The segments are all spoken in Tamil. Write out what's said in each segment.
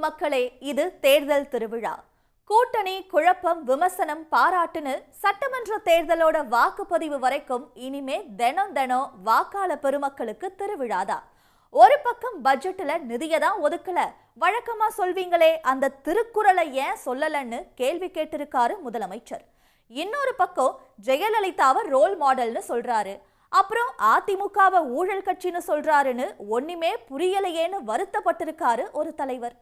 மக்களே, இது தேர்தல் திருவிழா. கூட்டணி, குழப்பம், விமர்சனம், பாராட்டுன்னு சட்டமன்ற தேர்தலோட வாக்குப்பதிவு வரைக்கும் இனிமே தினம் வாக்காளர் பெருமக்களுக்கு திருவிழாதான். ஒரு பக்கம் பட்ஜெட்ல நிதியதான் ஒதுக்கல, வழக்கமா சொல்வீங்களே அந்த திருக்குறளை ஏன் சொல்லலன்னு கேள்வி கேட்டிருக்காரு முதலமைச்சர். இன்னொரு பக்கம் ஜெயலலிதாவை ரோல் மாடல்னு சொல்றாரு. அப்புறம் அதிமுகவை ஊழல் கட்சின்னு சொல்றாருன்னு ஒண்ணுமே புரியலையேன்னு வருத்தப்பட்டிருக்காரு ஒரு தலைவர்.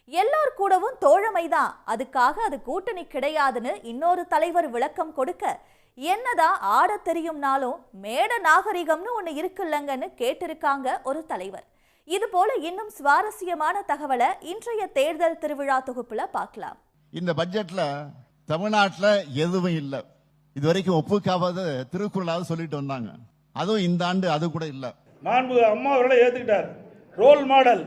எல்லார் கூடவும் தோழமைதான், அதுக்காக அது கூட்டணி கிடையாதுன்னு இன்னொரு தலைவர் விளக்கம் கொடுக்க, என்னதான் ஆட தெரியும்னாலும் மேட நாகரிகம்னு ஒண்ணு இருக்குல்லங்கன்னு கேட்டிருக்காங்க ஒரு தலைவர். இது போல இன்னும் சுவாரஸ்யமான தகவலை இன்றைய தேர்தல் திருவிழா தொகுப்புல பார்க்கலாம். இந்த பட்ஜெட்ல தமிழ்நாட்டுல எதுவும் இல்லை. இதுவரைக்கும் ஒப்புக்காவது திருக்குறளாவது சொல்லிட்டு வந்தாங்க. அதுவும் இந்த ஆண்டு அது கூட இல்ல. மாண்பு அம்மா அவர்களை ஏத்துக்கிட்டார். Role model.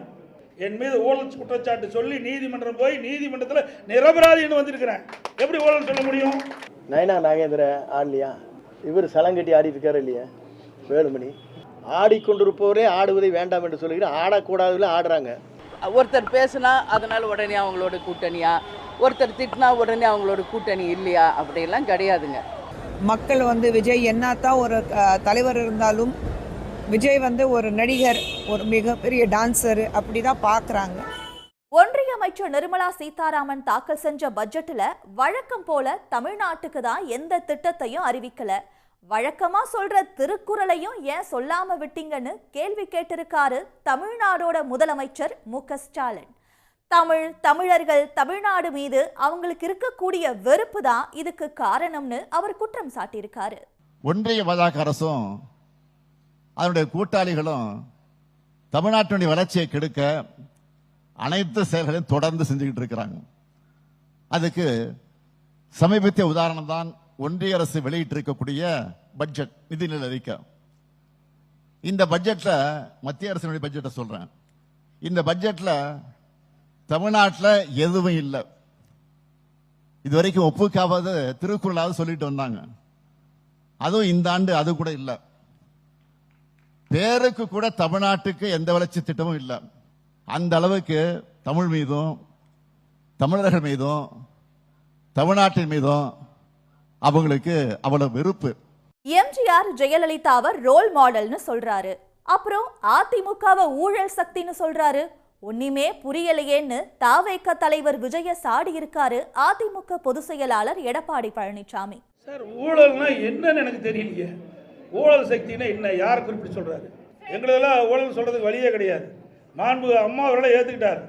என் மீது ஊழல் குற்றச்சாட்டு சொல்லி நீதிமன்றம் போய் நீதிமன்றத்தில் நிரபராதின்னு வந்திருக்கிறேன். எப்படி ஊழல் சொல்ல முடியும்? நயனா நாகேந்திர ஆடலையா? இவர் சலங்கட்டி ஆடிட்டு இருக்காரு இல்லையா? வேலுமணி ஆடிக்கொண்டிருப்பவரே ஆடுவதை வேண்டாம் என்று சொல்லுகிறேன். ஆடக்கூடாதுல ஆடுறாங்க. ஒருத்தர் பேசினா அதனால உடனே அவங்களோட கூட்டணியா, ஒருத்தர் திட்டினா உடனே அவங்களோட கூட்டணி இல்லையா? அப்படியெல்லாம் கிடையாதுங்க. மக்கள் விஜய் என்னத்தான் ஒரு தலைவர் இருந்தாலும் விஜய் ஒரு நடிகர், ஒரு மிகப்பெரிய டான்சர், அப்படிதான் பார்க்குறாங்க. ஒன்றிய அமைச்சர் நிர்மலா சீதாராமன் தாக்கல் செஞ்ச பட்ஜெட்ல வழக்கம் போல தமிழ்நாட்டுக்கு தான் எந்த திட்டத்தையும் அறிவிக்கல. வழக்கமா சொல்ற திருக்குறளையும் ஏன் சொல்லாம விட்டீங்கன்னு கேள்வி கேட்டிருக்காரு தமிழ்நாடோட முதலமைச்சர் மு.க.ஸ்டாலின். தமிழர்கள், தமிழ்நாடு மீது அவங்களுக்கு இருக்கக்கூடிய வெறுப்பு தான் இதுக்கு காரணம்னு அவர் குற்றம் சாட்டியிருக்காரு. ஒன்றிய பாஜக அரசும் அதனுடைய கூட்டாளிகளும் தமிழ்நாட்டினுடைய வளர்ச்சியை கெடுக்க அனைத்து செயல்களையும் தொடர்ந்து செஞ்சுக்கிட்டு இருக்கிறாங்க. அதுக்கு சமீபத்திய உதாரணம் தான் ஒன்றிய அரசு வெளியிட்டு இருக்கக்கூடிய பட்ஜெட், நிதிநிலை அறிக்கை. இந்த பட்ஜெட்ல மத்திய அரசினுடைய பட்ஜெட்டை சொல்றேன். இந்த பட்ஜெட்ல தமிழ்நாட்டில் எதுவும் இல்லை. இதுவரைக்கும் ஒப்புக்காவது திருக்குறளாவது சொல்லிட்டு வந்தாங்க. அதுவும் இந்த ஆண்டு அது கூட இல்லை. பேருக்கு கூட தமிழ்நாட்டுக்கு எந்த வளர்ச்சி திட்டமும் இல்லை. அந்த அளவுக்கு தமிழ் மீதும், தமிழர்கள் மீதும், தமிழ்நாட்டின் மீதும் அவங்களுக்கு அவ்வளவு வெறுப்பு. எம்ஜிஆர் ஜெயலலிதாவை ரோல் மாடல்னு சொல்றாரு. அப்புறம் அதிமுகவை ஊழல் சக்தின்னு சொல்றாரு. ஒண்ணுமே புரியலையேன்னு தாவேக தலைவர் விஜய சாடி இருக்காரு அதிமுக பொதுச் செயலாளர் எடப்பாடி பழனிசாமி. சார், ஊழல்னா என்னன்னு எனக்கு தெரியலையே. ஊழல் சக்தினா என்ன? யார் குறிப்பிட்டு சொல்றாரு? எங்களெல்லாம் ஊழல் சொல்றதுக்கு வழியே கிடையாது. மாண்பு அம்மா அவர்களை ஏத்துக்கிட்டார்.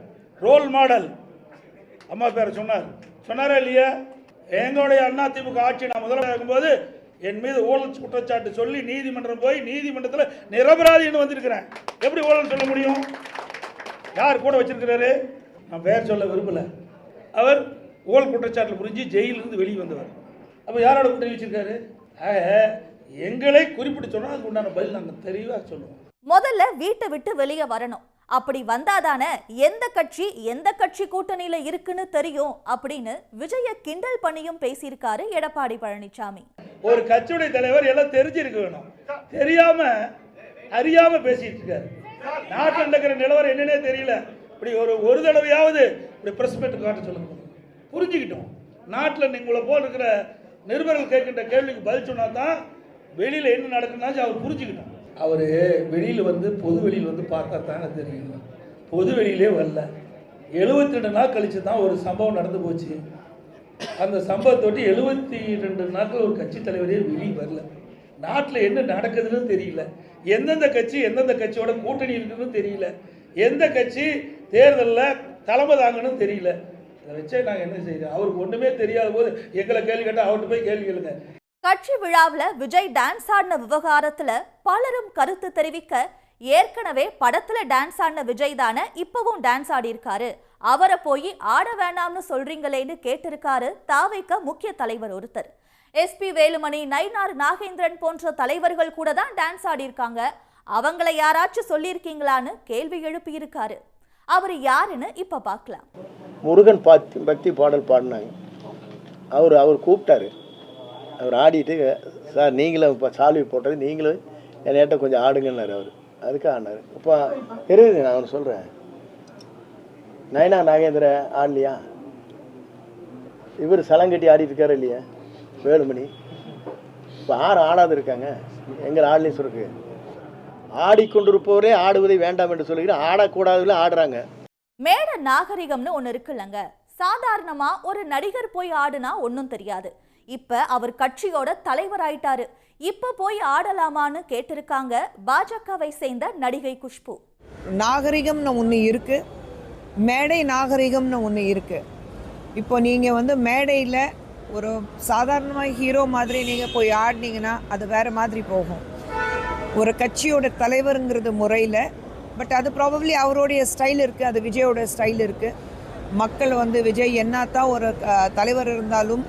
Role model. அம்மா பேரை சொன்னாரா இல்லையா? எங்களுடைய அதிமுக ஆட்சி நான் முதல்வர் இருக்கும்போது என் மீது ஊழல் குற்றச்சாட்டு சொல்லி நீதிமன்றம் போய் நீதிமன்றத்தில் நிரபராதின்னு வந்திருக்கிறேன். எப்படி ஊழல் சொல்ல முடியும்? யார் கூட வச்சிருக்கிறாரு? நான் பெயர் சொல்ல விரும்பல. அவர் ஊழல் குற்றச்சாட்டில் புரிஞ்சு ஜெயிலிருந்து வெளியே வந்தவர். அப்போ யாரோட கூட்டணி வச்சிருக்காரு? எங்களை குறிப்பிட்டு சொன்னா அதுக்கு உண்டான பதில் நாங்கள் தெளிவாக சொல்லுவோம். முதல்ல வீட்டை விட்டு வெளியே வரணும். அப்படி வந்தாதானே எந்த கட்சி கூட்டணியில இருக்குன்னு தெரியும் அப்படின்னு விஜய கிண்டல் பண்ணியும் பேசியிருக்காரு எடப்பாடி பழனிசாமி. ஒரு கட்சியுடைய தலைவர் எல்லாம் தெரிஞ்சிருக்க வேணும். தெரியாம அறியாம பேசிட்டு இருக்காரு. நாட்டில் நடக்கிற நிலவரம் என்னன்னே தெரியல. இப்படி ஒரு தடவையாவது இப்படி பிரஸ் மீட் காட்ட சொல்லுங்க, புரிஞ்சுக்கிட்டோம். நாட்டில் நீங்களை போல் இருக்கிற நிருபர்கள் கேட்கின்ற கேள்விக்கு பதில் சொன்னா தான் வெளியில் என்ன நடக்குதுன்னா அவர் புரிஞ்சுக்கிட்டோம். அவர் வெளியில் பொது வெளியில் பார்த்தா தானே தெரியும். பொது வெளியிலே வரல. 72 நாள் கழிச்சு தான் ஒரு சம்பவம் நடந்து போச்சு. அந்த சம்பவத்தோட்டி 72 நாட்கள் ஒரு கட்சி தலைவரே வெளியே வரல. நாட்டில் என்ன நடக்குதுன்னு தெரியல. எந்தெந்த கட்சியோட கூட்டணி இருக்குன்னு தெரியல. எந்த கட்சி தேர்தலில் தலைமை தாங்கன்னு தெரியல. இதை வச்சே நாங்கள் என்ன செய்யறோம்? அவருக்கு ஒன்றுமே தெரியாத போது எங்களை கேள்வி கேட்டால் அவர்கிட்ட போய் கேள்வி கேளுங்க. கட்சி விழாவில் விஜய் டான்ஸ் ஆடின விவகாரத்துல பலரும் கருத்து தெரிவிக்க, ஏற்கனவே படத்துல டான்ஸ் ஆடின விஜய் தானே இப்பவும் டான்ஸ் ஆடி இருக்காரு, அவரை போய் ஆட வேண்டாம்னு சொல்றீங்களேன்னு கேட்டிருக்காரு தாவேக முக்கிய தலைவர் ஒருத்தர். எஸ்பி வேலுமணி, நயினார் நாகேந்திரன் போன்ற தலைவர்கள் கூட தான் டான்ஸ் ஆடி இருக்காங்க. அவங்கள யாராச்சும் சொல்லியிருக்கீங்களான்னு கேள்வி எழுப்பியிருக்காரு. அவர் யாருன்னு இப்ப பார்க்கலாம். முருகன் பக்தி பாடல் பாடினாங்க. அவர் கூப்பிட்டாரு. அவர் ஆடிட்டு, சார் நீங்களும் இப்போ சால்வி போட்டது நீங்களும் என்னைட்ட கொஞ்சம் ஆடுங்கன்னாரு. அவர் அதுக்கு ஆடினார். இப்போ தெரியுது, நான் அவன் சொல்கிறேன். நயனா நாகேந்திர ஆடலையா? இவர் சலங்கட்டி ஆடிட்டு இருக்காரு இல்லையா வேலுமணி? இப்போ யார் ஆடாது இருக்காங்க? எங்கள் ஆடலையும் சொல்லுக்கு ஆடிக்கொண்டிருப்பவரே ஆடுவதை வேண்டாம் என்று சொல்லுகிற ஆடக்கூடாதுல ஆடுறாங்க. மேட நாகரிகம்னு ஒண்ணு இருக்குல்லங்க. சாதாரணமா ஒரு நடிகர் போய் ஆடுனா ஒன்னும் தெரியாது. இப்ப அவர் கட்சியோட தலைவராயிட்டாரு. இப்ப போய் ஆடலாமான்னு கேட்டிருக்காங்க பாஜகவை சேர்ந்த நடிகை குஷ்பு. நாகரிகம்னு ஒன்று இருக்குது, மேடை நாகரிகம்னு ஒன்று இருக்குது. இப்போ நீங்கள் வந்து மேடையில் ஒரு சாதாரணமாக ஹீரோ மாதிரி நீங்கள் போய் ஆடினீங்கன்னா அது வேறு மாதிரி போகும். ஒரு கட்சியோட தலைவருங்கிறது முறையில், பட் அது ப்ராபப்ளி அவருடைய ஸ்டைல் இருக்குது, அது விஜயோட ஸ்டைல் இருக்குது. மக்கள் வந்து விஜய் என்னத்தான் ஒரு தலைவர் இருந்தாலும்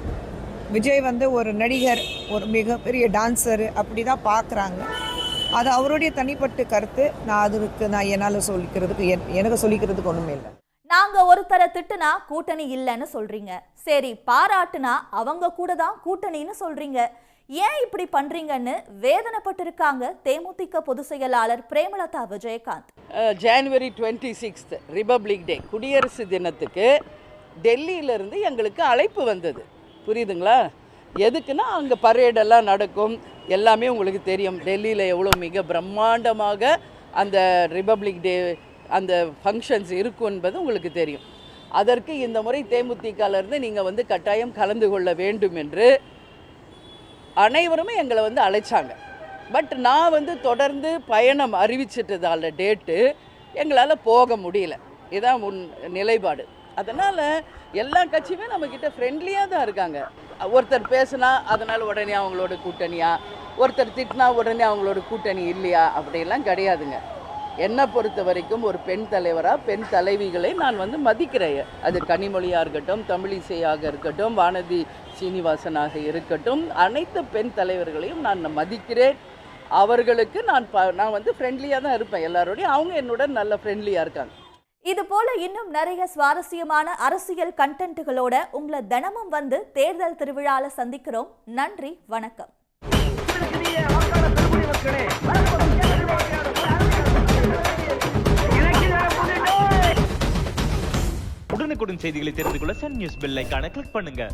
விஜய் வந்து ஒரு நடிகர், ஒரு மிகப்பெரிய டான்ஸரு அப்படி தான் பார்க்குறாங்க. அது அவருடைய தனிப்பட்ட கருத்து. நான் என்னால் எனக்கு சொல்லிக்கிறதுக்கு ஒன்றுமே இல்லை. நாங்க ஒருத்தரை திட்டுனா கூட்டணி இல்லைன்னு சொல்றீங்க, சரி பாராட்டுனா அவங்க கூட தான் கூட்டணின்னு சொல்றீங்க. ஏன் இப்படி பண்றீங்கன்னு வேதனைப்பட்டிருக்காங்க தேமுதிக பொதுச் செயலாளர் பிரேமலதா விஜயகாந்த். ஜனவரி 26 ரிபப்ளிக் டே, குடியரசு தினத்துக்கு டெல்லியிலேருந்து எங்களுக்கு அழைப்பு வந்தது. புரியுதுங்களா? எதுக்குன்னா அங்கே பரேடெல்லாம் நடக்கும், எல்லாமே உங்களுக்கு தெரியும். டெல்லியில் எவ்வளோ மிக பிரம்மாண்டமாக அந்த ரிபப்ளிக் டே அந்த ஃபங்க்ஷன்ஸ் இருக்கும் என்பது உங்களுக்கு தெரியும். அதற்கு இந்த முறை தேமுதிகலேருந்து நீங்கள் வந்து கட்டாயம் கலந்து கொள்ள வேண்டும் என்று அனைவருமே எங்களை வந்து அழைச்சாங்க. பட் நான் வந்து தொடர்ந்து பயணம் அறிவிச்சிட்டதால டேட்டு எங்களால் போக முடியல. இதுதான் நிலைப்பாடு. அதனால் எல்லா கட்சியுமே நம்மக்கிட்ட ஃப்ரெண்ட்லியாக தான் இருக்காங்க. ஒருத்தர் பேசுனா அதனால் உடனே அவங்களோட கூட்டணியா, ஒருத்தர் திட்டினா உடனே அவங்களோட கூட்டணி இல்லையா, அப்படியெல்லாம் கிடையாதுங்க. என்னை பொறுத்த வரைக்கும் ஒரு பெண் தலைவராக பெண் தலைவிகளை நான் வந்து மதிக்கிறேன். அது கனிமொழியாக இருக்கட்டும், தமிழிசையாக இருக்கட்டும், வானதி சீனிவாசனாக இருக்கட்டும், அனைத்து பெண் தலைவர்களையும் நான் மதிக்கிறேன். அவர்களுக்கு நான் வந்து ஃப்ரெண்ட்லியாக தான் இருப்பேன் எல்லாரோடையும். அவங்க என்னோட நல்ல ஃப்ரெண்ட்லியாக இருக்காங்க. இது போல இன்னும் நிறைய சுவாரஸ்யமான அரசியல் கண்டென்ட்டுகளோட உங்களை தினமும் வந்து தேர்தல் திருவிழால சந்திக்கிறோம். நன்றி, வணக்கம். உடனுக்குடன் செய்திகளை தெரிந்து கொள்ள சன் நியூஸ் பெல் ஐகானை கிளிக் பண்ணுங்க.